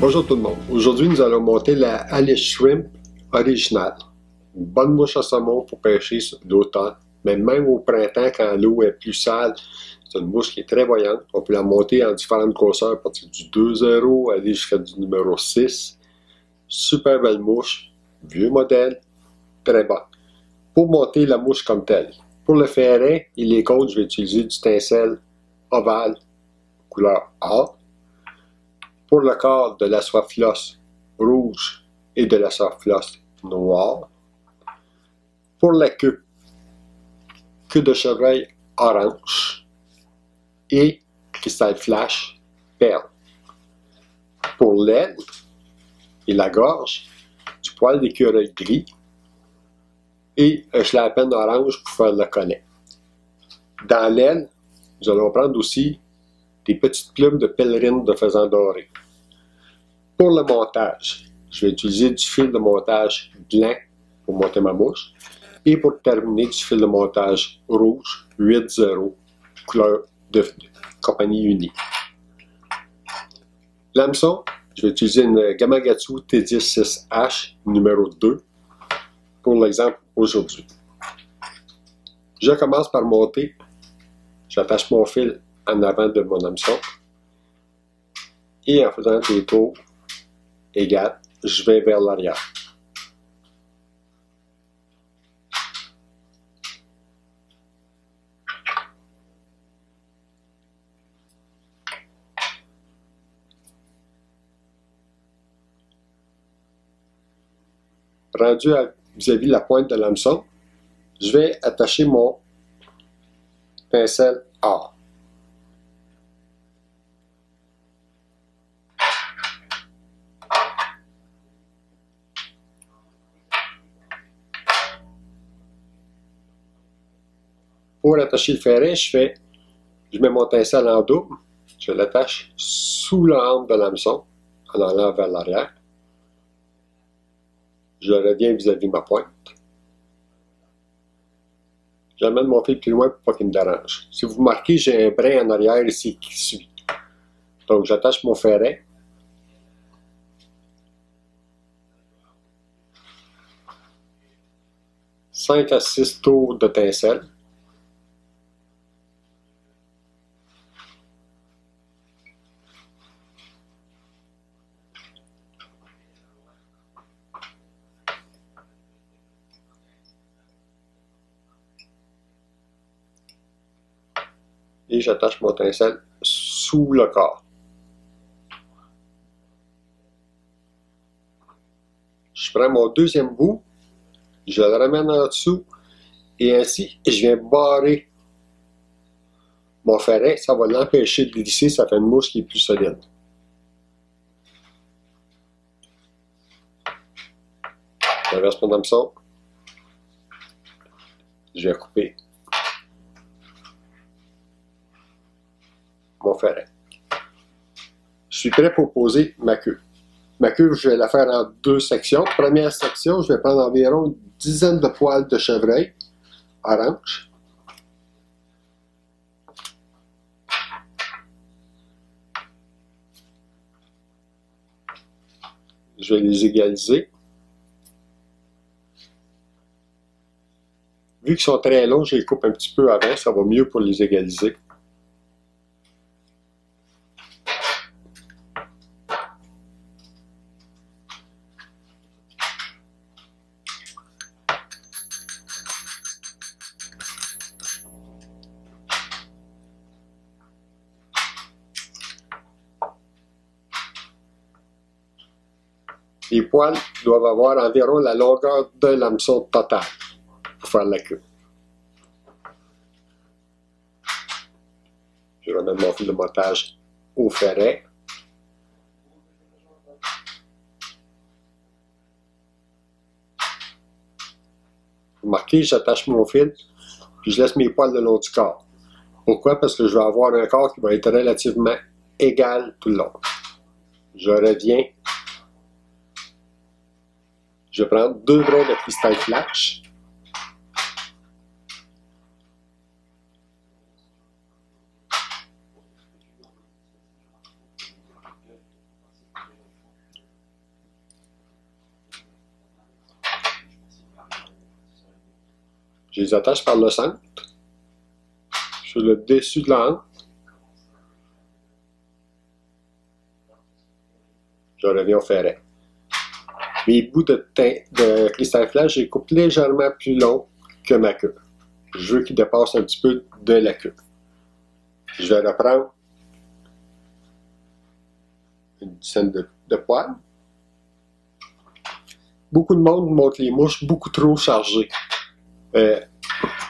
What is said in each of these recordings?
Bonjour tout le monde. Aujourd'hui, nous allons monter la Alice Shrimp originale. Une bonne mouche à saumon pour pêcher l'automne, mais même au printemps quand l'eau est plus sale. C'est une mouche qui est très voyante. On peut la monter en différentes grosseurs à partir du 2,0 aller jusqu'à du numéro 6. Super belle mouche, vieux modèle, très bonne. Pour monter la mouche comme telle, pour le ferret et les côtes, je vais utiliser du tencel ovale, couleur or. Pour le corps, de la soie flosse rouge et de la soie flosse noire. Pour la queue de chevreuil orange et cristal flash perle. Pour l'aile et la gorge, du poil d'écureuil gris et un schlappen orange pour faire le collet. Dans l'aile, nous allons prendre aussi des petites plumes de pèlerine de faisan doré. Pour le montage, je vais utiliser du fil de montage blanc pour monter ma mouche et pour terminer du fil de montage rouge 8.0 couleur de compagnie unie. L'hameçon, je vais utiliser une Gamakatsu T10-6H numéro 2 pour l'exemple aujourd'hui. Je commence par monter, j'attache mon fil en avant de mon hameçon et en faisant des tours égales, je vais vers l'arrière. Rendu vis-à-vis la pointe de l'hameçon, je vais attacher mon pincelle or. Pour attacher le ferret, je mets mon pincelle en double, je l'attache sous le hampe de l'hameçon, en allant vers l'arrière. Je reviens vis-à-vis ma pointe. J'amène mon fil plus loin pour pas qu'il me dérange. Si vous remarquez, j'ai un brin en arrière ici qui suit. Donc j'attache mon ferret. Cinq à 6 tours de pincelle. Et j'attache mon pincelle sous le corps. Je prends mon deuxième bout, je le ramène en dessous et ainsi je viens barrer mon ferret. Ça va l'empêcher de glisser, ça fait une mouche qui est plus solide. J'inverse mon hameçon, je vais couper mon ferret. Je suis prêt pour poser ma queue. Ma queue, je vais la faire en deux sections. Première section, je vais prendre environ une dizaine de poils de chevreuil orange. Je vais les égaliser. Vu qu'ils sont très longs, je les coupe un petit peu avant, ça va mieux pour les égaliser. Les poils doivent avoir environ la longueur de l'hameçon total pour faire la queue. Je ramène mon fil de montage au ferret. Remarquez, j'attache mon fil, puis je laisse mes poils le long du corps. Pourquoi? Parce que je vais avoir un corps qui va être relativement égal tout le long. Je reviens. Je prends 2 brins de cristal flash. Je les attache par le centre, sur le dessus de la hampe. Je reviens au ferret. Mes bouts de cristal flash, je les coupe légèrement plus longs que ma queue. Je veux qu'ils dépassent un petit peu de la queue. Je vais reprendre une dizaine de poils. Beaucoup de monde montre les mouches beaucoup trop chargées.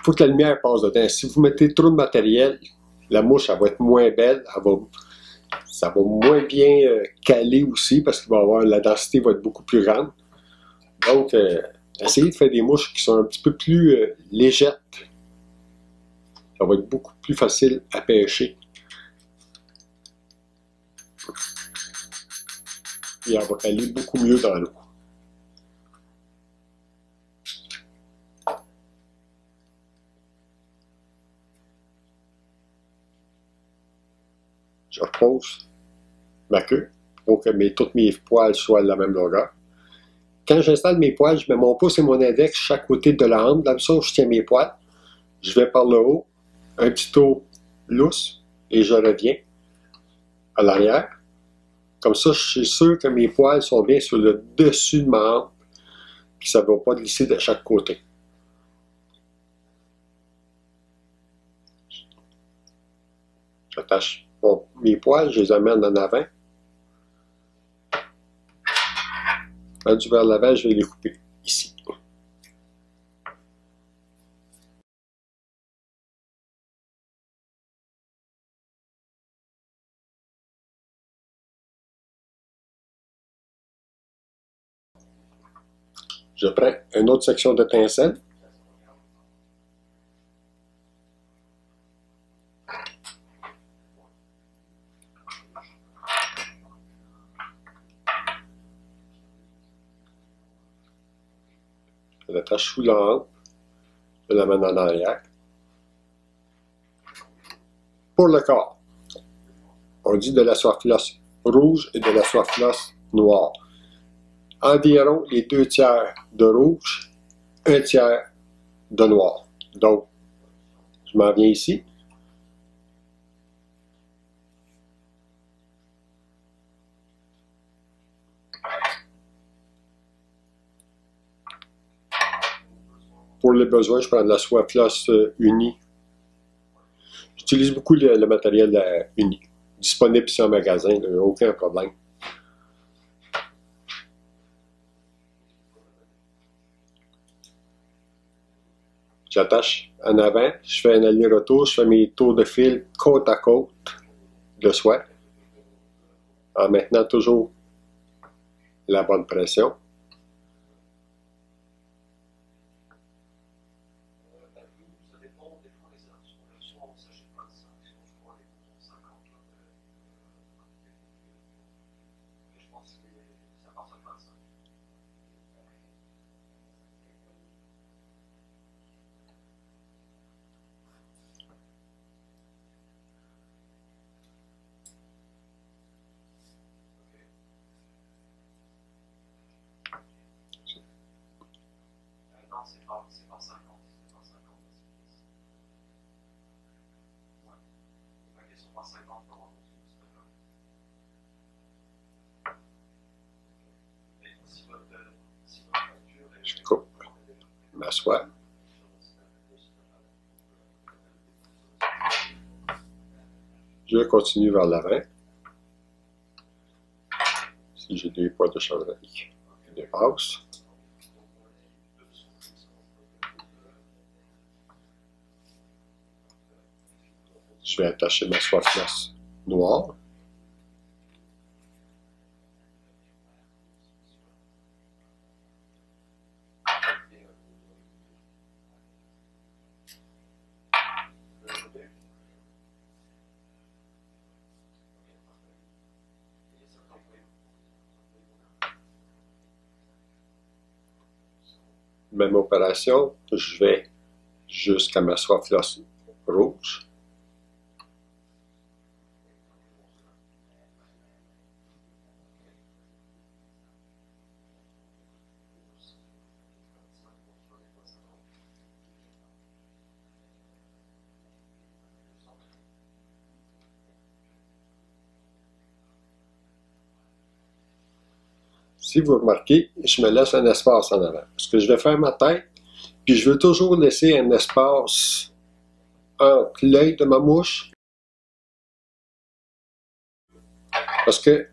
Faut que la lumière passe dedans. Si vous mettez trop de matériel, la mouche elle va être moins belle, ça va moins bien caler aussi parce que la densité va être beaucoup plus grande. Donc, essayez de faire des mouches qui sont un petit peu plus légères. Ça va être beaucoup plus facile à pêcher. Et elle va caler beaucoup mieux dans l'eau. Je repose ma queue pour que toutes mes poils soient de la même longueur. Quand j'installe mes poils, je mets mon pouce et mon index chaque côté de la hampe. Comme ça, je tiens mes poils. Je vais par le haut, un petit tour lousse, et je reviens à l'arrière. Comme ça, je suis sûr que mes poils sont bien sur le dessus de ma hampe, puis ça ne va pas glisser de chaque côté. J'attache mes poils, je les amène en avant. Rendu vers l'avant, je vais les couper ici. Je prends une autre section de tencelle. Je l'attache sous la hampe. Je l'amène en arrière. Pour le corps, on dit de la soie flosse rouge et de la soie flosse noire. Environ les 2/3 de rouge, 1/3 de noir. Donc, je m'en viens ici. Pour les besoins, je prends de la soie flosse unie. J'utilise beaucoup le matériel uni. Disponible ici en magasin, il n'y a aucun problème. J'attache en avant, je fais un aller-retour, je fais mes tours de fil côte à côte de soie, en maintenant toujours la bonne pression. Je coupe ma soie. Je continue vers l'avant. Si j'ai des poils de chevreuil qui dépassent. Je vais attacher ma soie flosse noire. Même opération, je vais jusqu'à ma soie flosse rouge. Si vous remarquez, je me laisse un espace en avant. Parce que je vais faire ma tête, puis je veux toujours laisser un espace entre l'œil de ma mouche. Parce que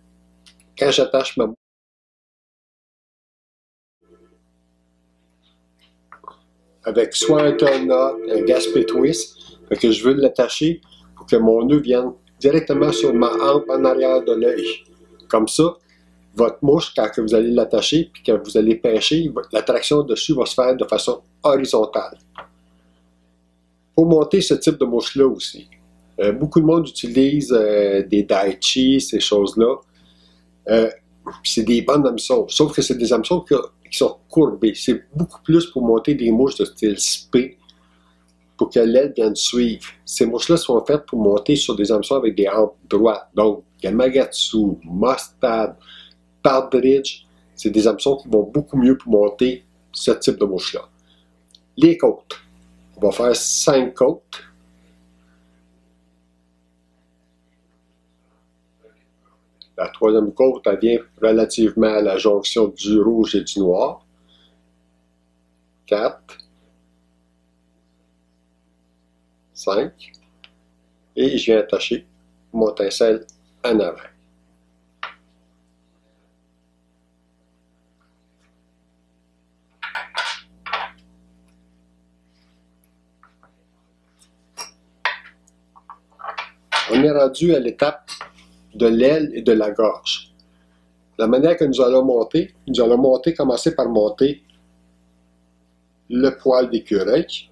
quand j'attache ma mouche avec soit un turn knot, un gaspé twist, fait que je veux l'attacher pour que mon nœud vienne directement sur ma hampe en arrière de l'œil. Comme ça, votre mouche, quand vous allez l'attacher, puis quand vous allez pêcher, la traction dessus va se faire de façon horizontale. Il faut monter ce type de mouche-là aussi. Beaucoup de monde utilise des Daichi, ces choses-là. C'est des bonnes hameçons, sauf que c'est des hameçons qui sont courbés. C'est beaucoup plus pour monter des mouches de style spé, pour que l'aile vienne suivre. Ces mouches-là sont faites pour monter sur des hameçons avec des hampes droites. Donc, Yamagatsu, Mustad, Partridge, c'est des hameçons qui vont beaucoup mieux pour monter ce type de mouche-là. Les côtes. On va faire 5 côtes. La troisième côte, elle vient relativement à la jonction du rouge et du noir. 4. 5. Et je viens attacher mon tincelle en avant. On est rendu à l'étape de l'aile et de la gorge. La manière que nous allons monter, commencer par monter le poil d'écureuil.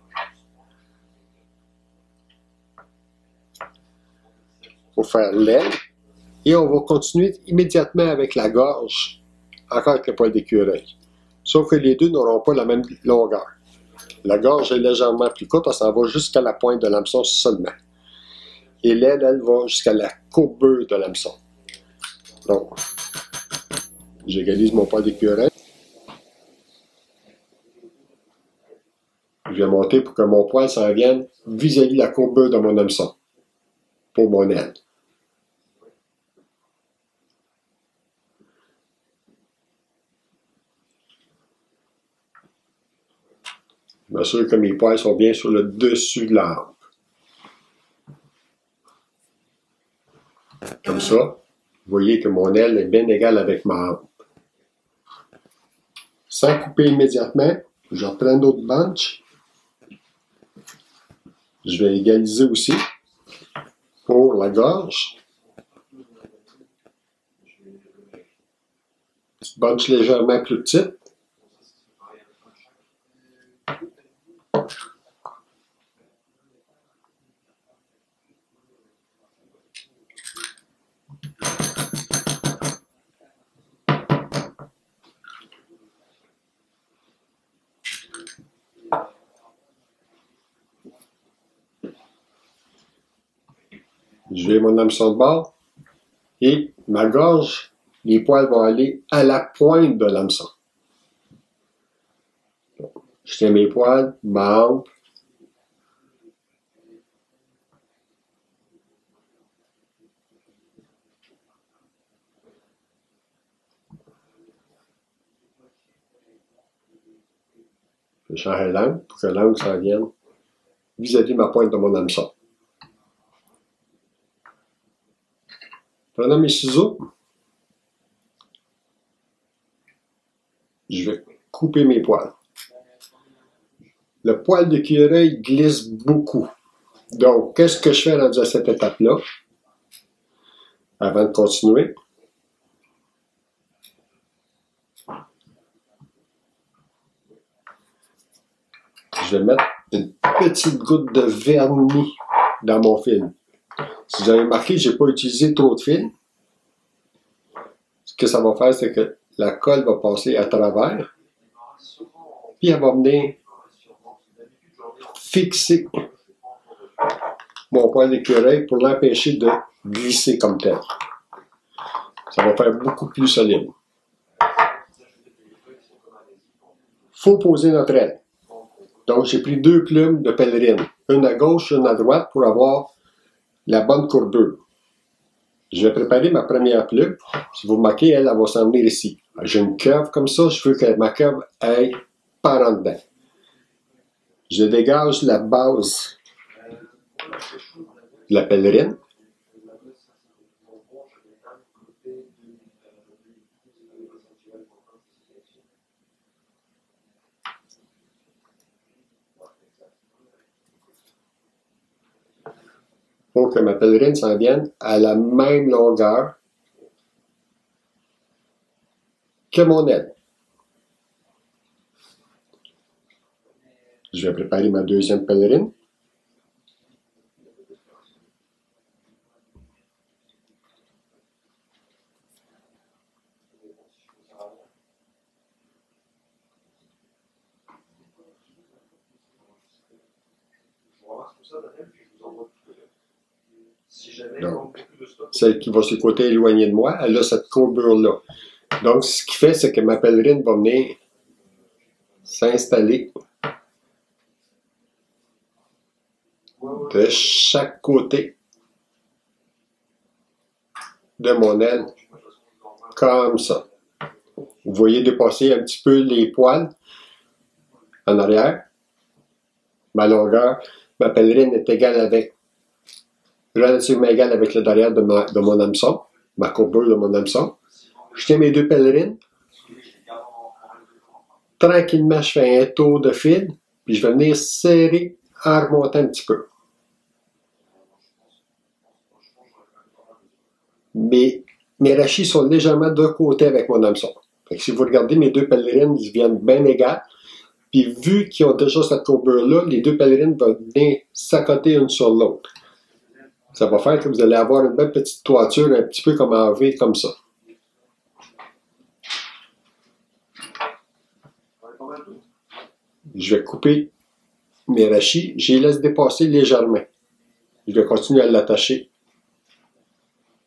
Pour faire l'aile. Et on va continuer immédiatement avec la gorge, encore avec le poil d'écureuil. Sauf que les deux n'auront pas la même longueur. La gorge est légèrement plus courte, on s'en va jusqu'à la pointe de l'hameçon seulement. Et l'aile, elle, va jusqu'à la courbure de l'hameçon. Donc, j'égalise mon poil d'écureuil. Je vais monter pour que mon poil s'en vienne vis-à-vis la courbure de mon hameçon, pour mon aile. Je m'assure que mes poils sont bien sur le dessus de la hampe. Comme ça, vous voyez que mon aile est bien égale avec ma hampe. Sans couper immédiatement, je reprends une autre bunch. Je vais égaliser aussi pour la gorge. Petite bunch légèrement plus petite. Je vais mon hameçon de bord et ma gorge, les poils vont aller à la pointe de l'hameçon. Je tiens mes poils, ma hampe. Je change l'angle pour que l'angle s'en vienne vis-à-vis ma pointe de mon hameçon. Prenant mes ciseaux, je vais couper mes poils. Le poil d'écureuil glisse beaucoup. Donc, qu'est-ce que je fais rendu à cette étape-là? Avant de continuer. Je vais mettre une petite goutte de vernis dans mon film. Si vous avez remarqué, je n'ai pas utilisé trop de fil. Ce que ça va faire, c'est que la colle va passer à travers. Puis elle va venir fixer mon poil d'écureuil pour l'empêcher de glisser comme tel. Ça va faire beaucoup plus solide. Il faut poser notre aile. Donc, j'ai pris 2 plumes de pèlerine. Une à gauche, une à droite pour avoir la bonne courbure. Je vais préparer ma première plume. Si vous remarquez, elle va s'en venir ici. J'ai une curve comme ça, je veux que ma curve aille par en dedans. Je dégage la base de la pèlerine. Pour que ma pèlerine s'en vienne à la même longueur que mon aile. Je vais préparer ma deuxième pèlerine. Donc, celle qui va sur le côté éloigné de moi, elle a cette courbure-là. Donc, ce qui fait, c'est que ma pèlerine va venir s'installer de chaque côté de mon aile, comme ça. Vous voyez dépasser un petit peu les poils en arrière. Ma longueur, ma pèlerine est égale avec, relativement égale avec le derrière de mon hameçon, ma courbure de mon hameçon. Je tiens mes deux pèlerines. Tranquillement, je fais un tour de fil, puis je vais venir serrer en remontant un petit peu. Mes rachis sont légèrement de côté avec mon hameçon. Fait que si vous regardez, mes deux pèlerines, ils viennent bien égales. Puis vu qu'ils ont déjà cette courbure-là, les deux pèlerines vont venir s'accoter une sur l'autre. Ça va faire que vous allez avoir une belle petite toiture, un petit peu comme en V, comme ça. Je vais couper mes rachis, je les laisse dépasser légèrement. Je vais continuer à l'attacher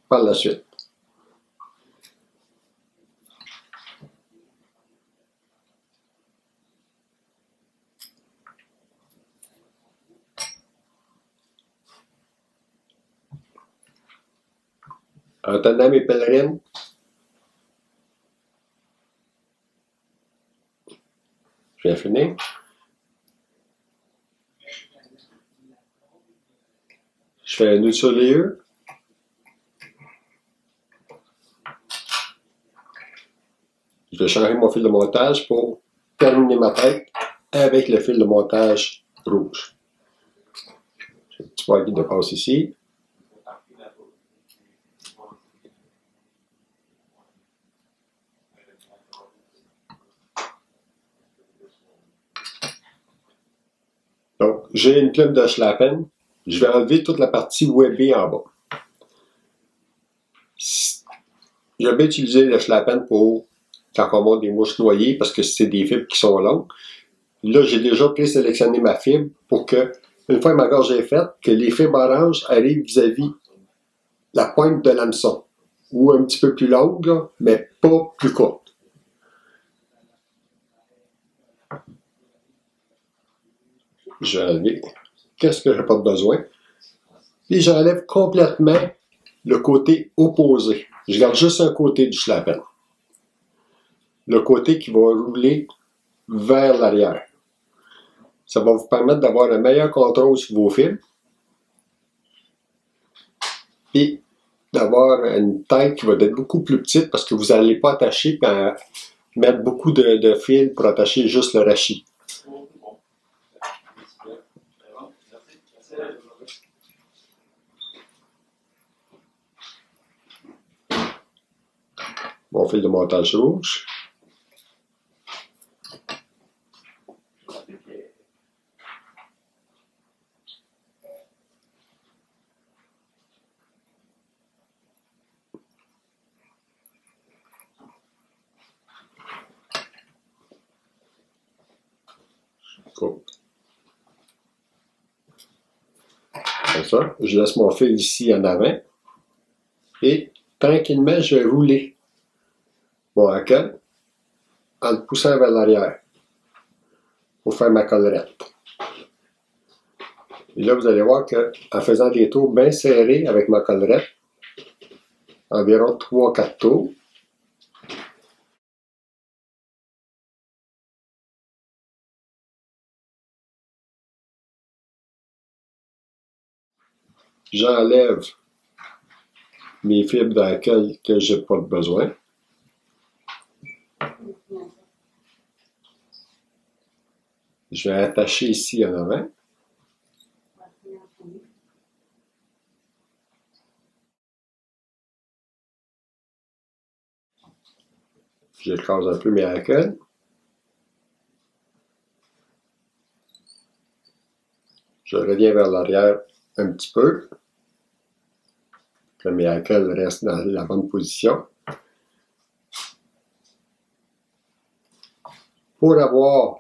par la suite. En tenant mes pèlerines, je viens finir. Je fais un nœud sur les yeux. Je vais changer mon fil de montage pour terminer ma tête avec le fil de montage rouge. J'ai un petit poil qui dépasse ici. Donc, j'ai une plume de schlappen. Je vais enlever toute la partie webbée en bas. J'ai bien utilisé le schlappen pour quand on monte des mouches noyées parce que c'est des fibres qui sont longues. Là, j'ai déjà présélectionné ma fibre pour que, une fois ma gorge est faite, que les fibres oranges arrivent vis-à-vis la pointe de l'hameçon. Ou un petit peu plus longue, là, mais pas plus courte. Je vais enlever qu'est-ce que j'ai pas besoin. Et j'enlève complètement le côté opposé. Je garde juste un côté du schlappen. Le côté qui va rouler vers l'arrière. Ça va vous permettre d'avoir un meilleur contrôle sur vos fibres. Et d'avoir une tête qui va être beaucoup plus petite parce que vous n'allez pas attacher et mettre beaucoup de fils pour attacher juste le rachis. Mon fil de montage rouge. Cool. Comme ça, je laisse mon fil ici en avant et tranquillement je vais rouler mon hackle en le poussant vers l'arrière pour faire ma collerette. Et là, vous allez voir qu'en faisant des tours bien serrés avec ma collerette, environ 3-4 tours, j'enlève mes fibres d'alcool que j'ai pas besoin. Je vais attacher ici en avant. J'écrase un peu mes alcools. Je reviens vers l'arrière un petit peu. Que mes alcools restent dans la bonne position. Pour avoir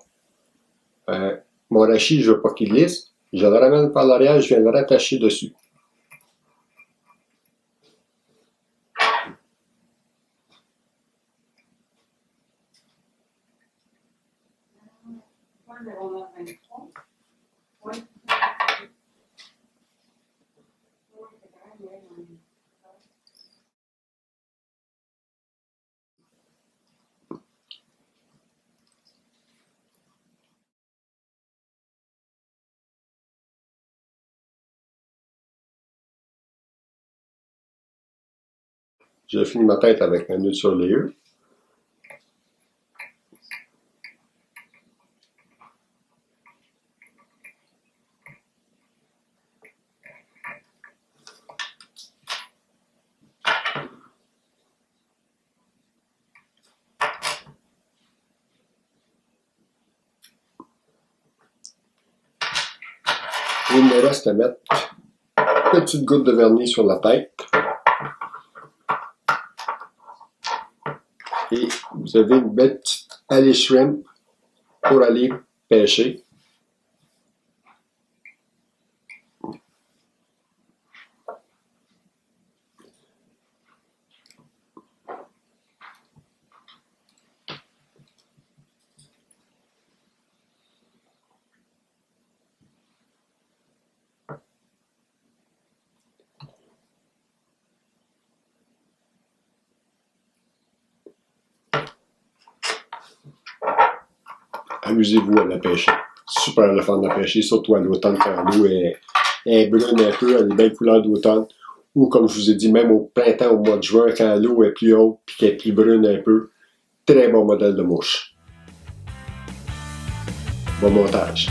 mon hachis, je ne veux pas qu'il glisse. Je le ramène par l'arrière, je viens le rattacher dessus. Je finis ma tête avec un nœud sur les yeux. Il me reste à mettre une petite goutte de vernis sur la tête. Et vous avez une belle petite allée shrimp pour aller pêcher. Amusez-vous à la pêcher. Super le fun de la pêcher, surtout à l'automne quand l'eau est brune un peu, elle a des belles couleurs d'automne. Ou comme je vous ai dit, même au printemps, au mois de juin, quand l'eau est plus haute et qu'elle est plus brune un peu. Très bon modèle de mouche. Bon montage.